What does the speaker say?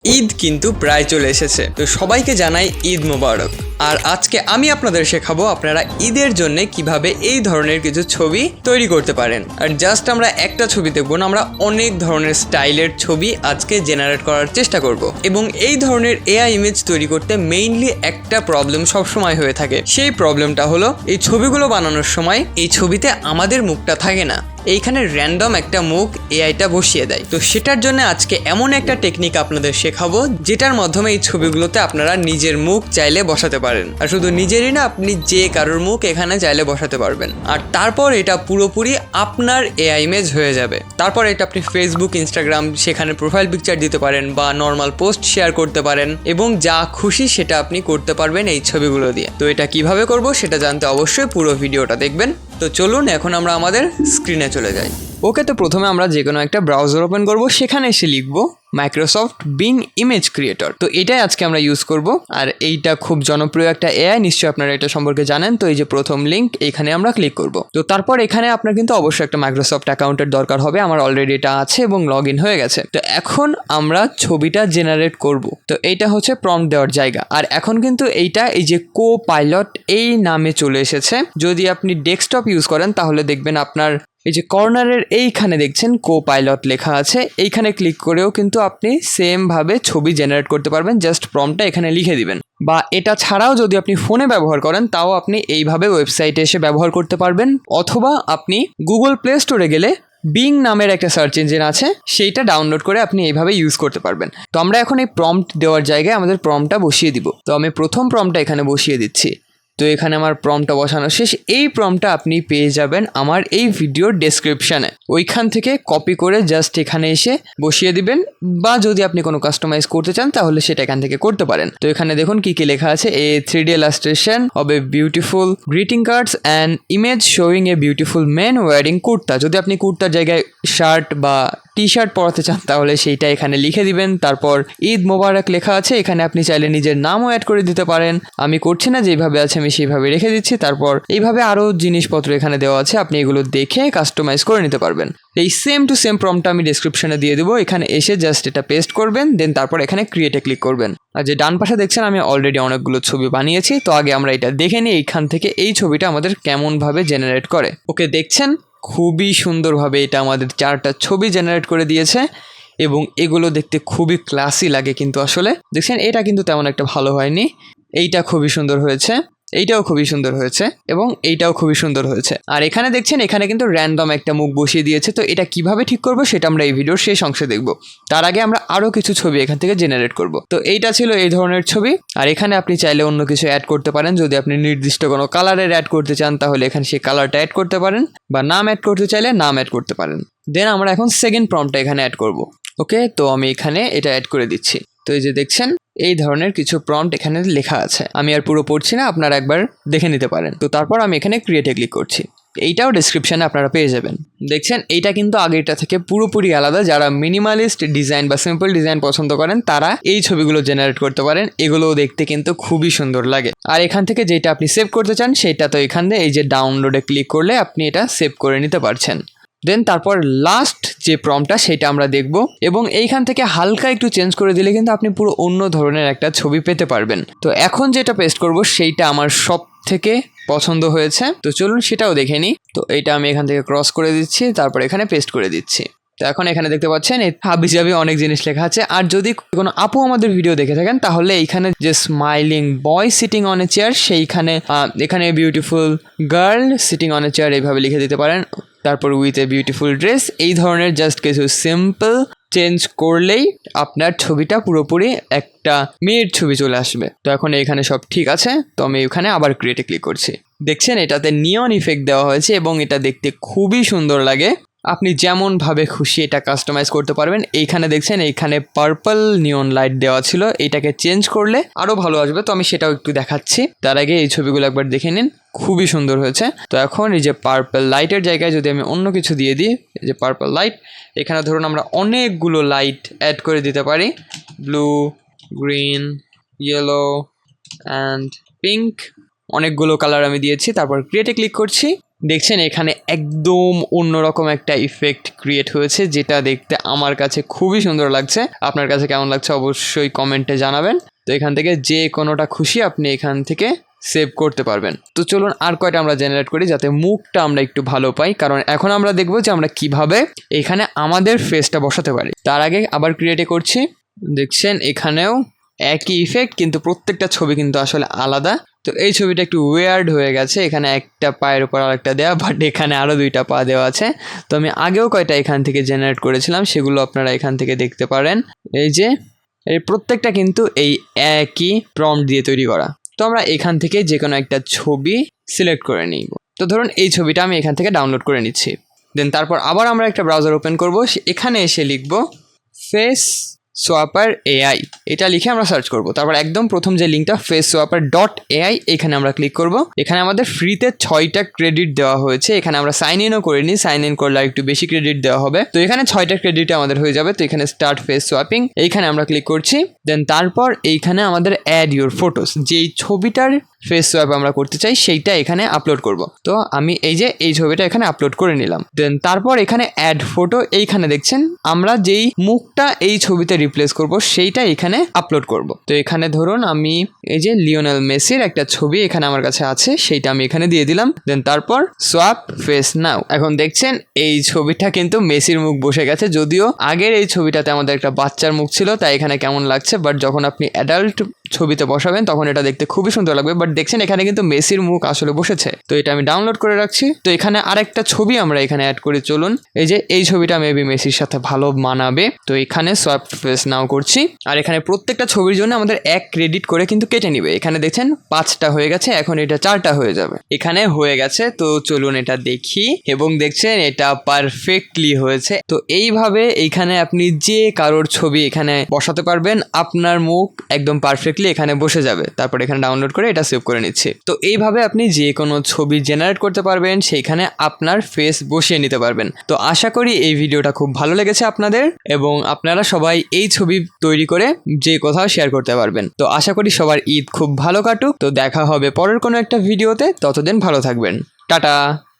ঈদ কিন্তু প্রায় চলে এসেছে, তো সবাইকে জানাই ঈদ মুবারক। আর আজকে আমি আপনাদের শেখাবো আপনারা ঈদের জন্য কিভাবে এই ধরনের কিছু ছবি তৈরি করতে পারেন। আর জাস্ট আমরা একটা ছবি দেখবো না, আমরা অনেক ধরনের স্টাইলের ছবি আজকে জেনারেট করার চেষ্টা করব। এবং এই ধরনের এআই ইমেজ তৈরি করতে মেইনলি একটা প্রবলেম সবসময় হয়ে থাকে। সেই প্রবলেমটা হলো এই ছবিগুলো বানানোর সময় এই ছবিতে আমাদের মুখটা থাকে না, এইখানে র্যান্ডম একটা মুখ এআইটা বসিয়ে দেয়। তো সেটার জন্য আজকে এমন একটা টেকনিক আপনাদের শেখাবো যেটার মাধ্যমে এই ছবিগুলোতে আপনারা নিজের মুখ চাইলে বসাতে পারেন। আর শুধু নিজেরই না, আপনি যে কারোর মুখ এখানে চাইলে বসাতে পারবেন। আর তারপর এটা পুরোপুরি আপনার এআই ইমেজ হয়ে যাবে। তারপর এটা আপনি ফেসবুক, ইনস্টাগ্রাম, সেখানে প্রোফাইল পিকচার দিতে পারেন বা নর্মাল পোস্ট শেয়ার করতে পারেন, এবং যা খুশি সেটা আপনি করতে পারবেন এই ছবিগুলো দিয়ে। তো এটা কিভাবে করব সেটা জানতে অবশ্যই পুরো ভিডিওটা দেখবেন। তো চলুন এখন আমরা আমাদের স্ক্রিনে চলে যাই। ওকে, তো প্রথমে আমরা যে কোনো একটা ব্রাউজার ওপেন করব, সেখানে এসে লিখব মাইক্রোসফট বিং ইমেজ ক্রিয়েটর। তো এটাই আজকে আমরা ইউজ করব। আর এইটা খুব জনপ্রিয় একটা এআই, নিশ্চয়ই আপনারা এটা সম্পর্কে জানেন। তো এই যে প্রথম লিঙ্ক, এখানে আমরা ক্লিক করব। তো তারপর এখানে আপনার কিন্তু অবশ্যই একটা মাইক্রোসফট অ্যাকাউন্টের দরকার হবে। আমার অলরেডি এটা আছে এবং লগ ইন হয়ে গেছে। তো এখন আমরা ছবিটা জেনারেট করব। তো এইটা হচ্ছে প্রম্পট দেওয়ার জায়গা। আর এখন কিন্তু এইটা এই যে কো পাইলট এই নামে চলে এসেছে। যদি আপনি ডেস্কটপ ইউজ করেন তাহলে দেখবেন আপনার এই যে কর্নারের এইখানে দেখছেন কো পাইলট লেখা আছে, এইখানে ক্লিক করেও কিন্তু আপনি সেম ভাবে ছবি জেনারেট করতে পারবেন। জাস্ট প্রম্পটটা এখানে লিখে দিবেন। বা এটা ছাড়াও যদি আপনি ফোনে ব্যবহার করেন তাও আপনি এইভাবে ওয়েবসাইটে এসে ব্যবহার করতে পারবেন, অথবা আপনি গুগল প্লে স্টোরে গেলে বিং নামের একটা সার্চ ইঞ্জিন আছে, সেইটা ডাউনলোড করে আপনি এইভাবে ইউজ করতে পারবেন। তো আমরা এখন এই প্রম্পট দেওয়ার জায়গায় আমাদের প্রম্পটটা বসিয়ে দিব। তো আমি প্রথম প্রম্পটটা এখানে বসিয়ে দিচ্ছি। তো এখানে আমার প্রম্পটটা বসানো শেষ। এই প্রম্পটটা আপনি পেয়ে যাবেন আমার এই ভিডিওর ডেসক্রিপশানে, ওইখান থেকে কপি করে জাস্ট এখানে এসে বসিয়ে দিবেন। বা যদি আপনি কোনো কাস্টমাইজ করতে চান তাহলে সেটা এখান থেকে করতে পারেন। তো এখানে দেখুন কি কি লেখা আছে, এ 3D illustration of a beautiful greeting cards and image showing a beautiful man wearing kurta. যদি আপনি কুর্তার জায়গায় শার্ট বা টি শার্ট পরাতে চান তাহলে সেইটা এখানে লিখে দিবেন। তারপর ঈদ মোবারক লেখা আছে, এখানে আপনি চাইলে নিজের নামও অ্যাড করে দিতে পারেন। আমি করছি না, যেভাবে আছে আমি সেইভাবে রেখে দিচ্ছি। তারপর এইভাবে আরও জিনিসপত্র এখানে দেওয়া আছে, আপনি এগুলো দেখে কাস্টমাইজ করে নিতে পারবেন। এই সেম টু সেম প্রম্পটটা আমি ডেসক্রিপশনে দিয়ে দেবো, এখানে এসে জাস্ট এটা পেস্ট করবেন, দেন তারপর এখানে ক্রিয়েটে ক্লিক করবেন। আর যে ডান পাশে দেখছেন আমি অলরেডি অনেকগুলো ছবি বানিয়েছি। তো আগে আমরা এটা দেখে নিই এইখান থেকে এই ছবিটা আমাদের কেমনভাবে জেনারেট করে। ওকে, দেখছেন খুবই সুন্দরভাবে এটা আমাদের 4টা ছবি জেনারেট করে দিয়েছে, এবং এগুলো দেখতে খুবই ক্লাসি লাগে। কিন্তু আসলে দেখছেন এটা কিন্তু তেমন একটা ভালো হয়নি। এইটা খুবই সুন্দর হয়েছে, এইটাও খুবই সুন্দর হয়েছে, এবং এইটাও খুবই সুন্দর হয়েছে। আর এখানে দেখছেন এখানে কিন্তু র্যান্ডম একটা মুখ বসিয়ে দিয়েছে। তো এটা কিভাবে ঠিক করবো সেটা আমরা এই ভিডিওর শেষ অংশে দেখবো। তার আগে আমরা আরও কিছু ছবি এখান থেকে জেনারেট করব। তো এইটা ছিল এই ধরনের ছবি। আর এখানে আপনি চাইলে অন্য কিছু অ্যাড করতে পারেন। যদি আপনি নির্দিষ্ট কোনো কালারের অ্যাড করতে চান তাহলে এখানে সেই কালারটা অ্যাড করতে পারেন, বা নাম অ্যাড করতে চাইলে নাম অ্যাড করতে পারেন। দেন আমরা এখন সেকেন্ড প্রম্পটটা এখানে অ্যাড করব। ওকে, তো আমি এখানে এটা অ্যাড করে দিচ্ছি। তো এই যে দেখছেন এই ধরনের কিছু প্রম্পট এখানে লেখা আছে। আমি আর পুরো পড়ছি না, আপনারা একবার দেখে নিতে পারেন। তো তারপর আমি এখানে ক্রিয়েটে ক্লিক করছি। এইটাও ডেসক্রিপশানে আপনারা পেয়ে যাবেন। দেখছেন এইটা কিন্তু আগেরটা থেকে পুরোপুরি আলাদা। যারা মিনিমালিস্ট ডিজাইন বা সিম্পল ডিজাইন পছন্দ করেন তারা এই ছবিগুলো জেনারেট করতে পারেন। এগুলোও দেখতে কিন্তু খুবই সুন্দর লাগে। আর এখান থেকে যেটা আপনি সেভ করতে চান সেটা তো এখানে এই যে ডাউনলোডে ক্লিক করলে আপনি এটা সেভ করে নিতে পারছেন। দেন তারপর লাস্ট যে প্রম্পটটা সেটা আমরা দেখব, এবং এইখান থেকে হালকা একটু চেঞ্জ করে দিলে কিন্তু আপনি পুরো অন্য ধরনের একটা ছবি পেতে পারবেন। তো এখন যেটা পেস্ট করব সেইটা আমার সব থেকে পছন্দ হয়েছে, তো চলুন সেটাও দেখে নিই। তো এইটা আমি এখান থেকে ক্রস করে দিচ্ছি, তারপর এখানে পেস্ট করে দিচ্ছি। তো এখন এখানে দেখতে পাচ্ছেন হাবিজাবি অনেক জিনিস লেখা আছে। আর যদি কোনো আপু আমাদের ভিডিও দেখে থাকেন তাহলে এইখানে যে smiling boy sitting on a chair, সেইখানে এখানে beautiful girl sitting on a chair এইভাবে লিখে দিতে পারেন। তারপর উইথ এ বিউটিফুল ড্রেস, এই ধরনের জাস্ট কিছু সিম্পল চেঞ্জ করলেই আপনার ছবিটা পুরোপুরি একটা মেয়ের ছবি চলে আসবে। তো এখন এখানে সব ঠিক আছে। তো আমি এখানে আবার ক্রিয়েটে ক্লিক করছি। দেখছেন এটাতে নিয়ন ইফেক্ট দেওয়া হয়েছে এবং এটা দেখতে খুবই সুন্দর লাগে। আপনি যেমনভাবে খুশি এটা কাস্টমাইজ করতে পারবেন। এইখানে দেখছেন এইখানে পার্পল নিয়ন লাইট দেওয়া ছিল, এটাকে চেঞ্জ করলে আরও ভালো আসবে। তো আমি সেটাও একটু দেখাচ্ছি। তার আগে এই ছবিগুলো একবার দেখে নিন, খুবই সুন্দর হয়েছে। তো এখন এই যে পার্পল লাইটের জায়গায় যদি আমি অন্য কিছু দিয়ে দিই, এই যে পার্পল লাইট, এখানে ধরুন আমরা অনেকগুলো লাইট অ্যাড করে দিতে পারি, blue, green, yellow and pink, অনেকগুলো কালার আমি দিয়েছি। তারপর ক্রিয়েটে ক্লিক করছি। দেখছেন এখানে একদম অন্যরকম একটা ইফেক্ট ক্রিয়েট হয়েছে, যেটা দেখতে আমার কাছে খুবই সুন্দর লাগছে। আপনার কাছে কেমন লাগছে অবশ্যই কমেন্টে জানাবেন। তো এখান থেকে যে কোনোটা খুশি আপনি এখান থেকে সেভ করতে পারবেন। তো চলুন আর কয়টা আমরা জেনারেট করি যাতে মুখটা আমরা একটু ভালো পাই, কারণ এখন আমরা দেখবো যে আমরা কিভাবে এখানে আমাদের ফেসটা বসাতে পারি। তার আগে আবার ক্রিয়েটে করছি। দেখছেন এখানেও একই ইফেক্ট, কিন্তু প্রত্যেকটা ছবি কিন্তু আসলে আলাদা। তো এই ছবিটা একটু ওয়ার্ড হয়ে গেছে, এখানে একটা পায়ের উপর আরেকটা দেওয়া, বাট এখানে আরও 2টা পা দেওয়া আছে। তো আমি আগেও কয়টা এখান থেকে জেনারেট করেছিলাম, সেগুলো আপনারা এখান থেকে দেখতে পারেন। এই যে এই প্রত্যেকটা কিন্তু এই একই প্রম্পট দিয়ে তৈরি করা। তো আমরা এখান থেকে যে কোনো একটা ছবি সিলেক্ট করে নিব। তো ধরুন এই ছবিটা আমি এখান থেকে ডাউনলোড করে নিচ্ছি। দেন তারপর আবার আমরা একটা ব্রাউজার ওপেন করব, এখানে এসে লিখব Faceswap AI, এটা লিখে আমরা সার্চ করব। তারপর একদম প্রথম যে লিঙ্কটা Faceswap.ai, এখানে আমরা ক্লিক করব। এখানে আমাদের ফ্রিতে 6টা ক্রেডিট দেওয়া হয়েছে। এখানে আমরা সাইন ইনও করে নিই, সাইন ইন করলে একটু বেশি ক্রেডিট দেওয়া হবে। তো এখানে 6টা ক্রেডিটে আমাদের হয়ে যাবে। তো এখানে স্টার্ট ফেস সোয়াপিং, এইখানে আমরা ক্লিক করছি। দেন তারপর এইখানে আমাদের অ্যাড ইউর ফটোস, যেই ছবিটার ফেস সোয়াপ আমরা করতে চাই সেইটা এখানে আপলোড করব। তো আমি এই ছবিটা এখানে আপলোড করে নিলাম। দেন তারপর এখানে অ্যাড ফটো, এইখানে দেখছেন আমরা যেই মুখটা এই ছবিতে রিপ্লেস করব সেইটা এখানে আপলোড করব। তো এখানে ধরুন আমি এই যে লিওনেল মেসির একটা ছবি এখানে আমার কাছে আছে, সেইটা আমি এখানে দিয়ে দিলাম। দেন তারপর সোয়াপ ফেস নাও। এখন দেখছেন এই ছবিটা কিন্তু মেসির মুখ বসে গেছে, যদিও আগের এই ছবিটাতে আমাদের একটা বাচ্চার মুখ ছিল, তাই এখানে কেমন লাগছে, বাট যখন আপনি অ্যাডাল্ট ছবিতে বসাবেন তখন এটা দেখতে খুবই সুন্দর লাগবে। বাট দেখছেন এখানে কিন্তু মেসির মুখ আসলে বসেছে। তো এটা আমি ডাউনলোড করে রাখছি। তো এখানে আরেকটা ছবি আমরা এখানে অ্যাড করে চলুন। এই যে এই ছবিটা মেবি মেসির সাথে ভালো মানাবে, তো এখানে সোয়াপ ফেস নাও করছি। আর এখানে প্রত্যেকটা ছবির জন্য আমাদের 1 ক্রেডিট করে কিন্তু কেটে নিবে। এখানে দেখছেন 5টা হয়ে গেছে, এখন এটা 4টা হয়ে যাবে। এখানে হয়ে গেছে। তো চলুন এটা দেখি, এবং দেখছেন এটা পারফেক্টলি হয়েছে। তো এইভাবে এইখানে আপনি যে কারোর ছবি এখানে বসাতে পারবেন, আপনার মুখ একদম পারফেক্টলি এখানে বসে যাবে। তারপর এখানে ডাউনলোড করে এটা সেভ করে নিচ্ছি। তো এইভাবে আপনি যে কোনো ছবি জেনারেট করতে পারবেন, সেইখানে আপনার ফেস বসিয়ে নিতে পারবেন। তো আশা করি এই ভিডিওটা খুব ভালো লেগেছে আপনাদের, এবং আপনারা সবাই এই ছবি তৈরি করে যে কোথাও শেয়ার করতে পারবেন। তো আশা করি সবার ঈদ খুব ভালো কাটুক। তো দেখা হবে পরের কোনো একটা ভিডিওতে, ততদিন ভালো থাকবেন। টাটা।